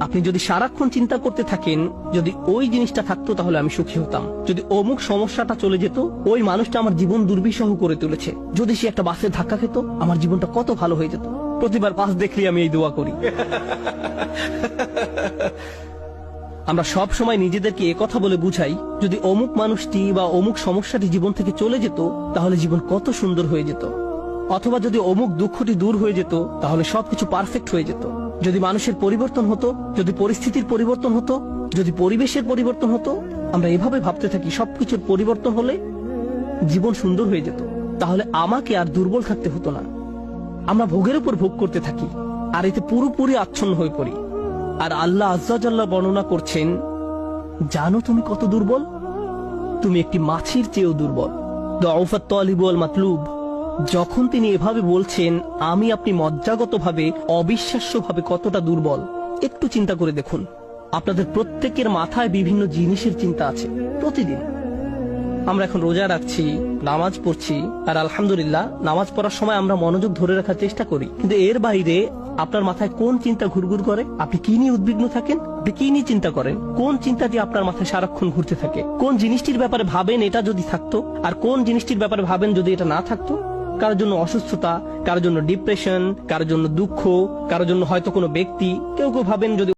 আপনি যদি সারাক্ষণ চিন্তা করতে থাকেন, যদি ওই জিনিসটা থাকতো তাহলে আমি সুখী হতাম, যদি অমুক সমস্যাটা চলে যেত, ওই মানুষটা আমার জীবন দুর্বিষহ করে তুলেছে, যদি সে একটা বাসে ধাক্কা খেত, আমার জীবনটা কত ভালো হয়ে যেত। প্রতিবার বাস দেখলে আমি এই দোয়া করি। আমরা সব সময় নিজেদেরকে একথা বলে বুঝাই, যদি অমুক মানুষটি বা অমুক সমস্যাটি জীবন থেকে চলে যেত তাহলে জীবন কত সুন্দর হয়ে যেত, অথবা যদি অমুক দুঃখটি দূর হয়ে যেত তাহলে সবকিছু পারফেক্ট হয়ে যেত। যদি মানুষের পরিবর্তন হতো, যদি পরিস্থিতির পরিবর্তন হতো, যদি পরিবেশের পরিবর্তন হতো, আমরা এভাবে ভাবতে থাকি সবকিছুর পরিবর্তন হলে জীবন সুন্দর হয়ে যেত, তাহলে আমাকে আর দুর্বল থাকতে হতো না। আমরা ভোগের উপর ভোগ করতে থাকি আর এতে পুরোপুরি আচ্ছন্ন হয়ে পড়ি। আর আল্লাহ আজ্জা ওয়া জাল্লা বর্ণনা করছেন, জানো তুমি কত দুর্বল? তুমি একটি মাছির চেয়েও দুর্বল। দুআফাত তালিব ওয়াল মাতলুব। যখন তিনি এভাবে বলছেন, আমি আপনি মজ্জাগতভাবে অবিশ্বাস্যভাবে কতটা দুর্বল, একটু চিন্তা করে দেখুন। আপনাদের প্রত্যেকের মাথায় বিভিন্ন জিনিসের চিন্তা আছে প্রতিদিন। আমরা এখন রোজা রাখছি, নামাজ পড়ছি, আর আলহামদুলিল্লাহ নামাজ পড়ার সময় আমরা মনোযোগ ধরে রাখার চেষ্টা করি, কিন্তু এর বাইরে আপনার মাথায় কোন চিন্তা ঘুরঘুর করে? আপনি কি নিয়ে উদ্বিগ্ন থাকেন? আপনি কি নিয়ে চিন্তা করেন? কোন চিন্তাটি আপনার মাথায় সারাক্ষণ ঘুরতে থাকে? কোন জিনিসটির ব্যাপারে ভাবেন এটা যদি থাকতো, আর কোন জিনিসটির ব্যাপারে ভাবেন যদি এটা না থাকতো? কারোর জন্য অসুস্থতা, কারোর জন্য ডিপ্রেশন, কারোর জন্য দুঃখ, কারোর জন্য হয়তো কোনো ব্যক্তি, কেউ কেউ ভাবেন যদি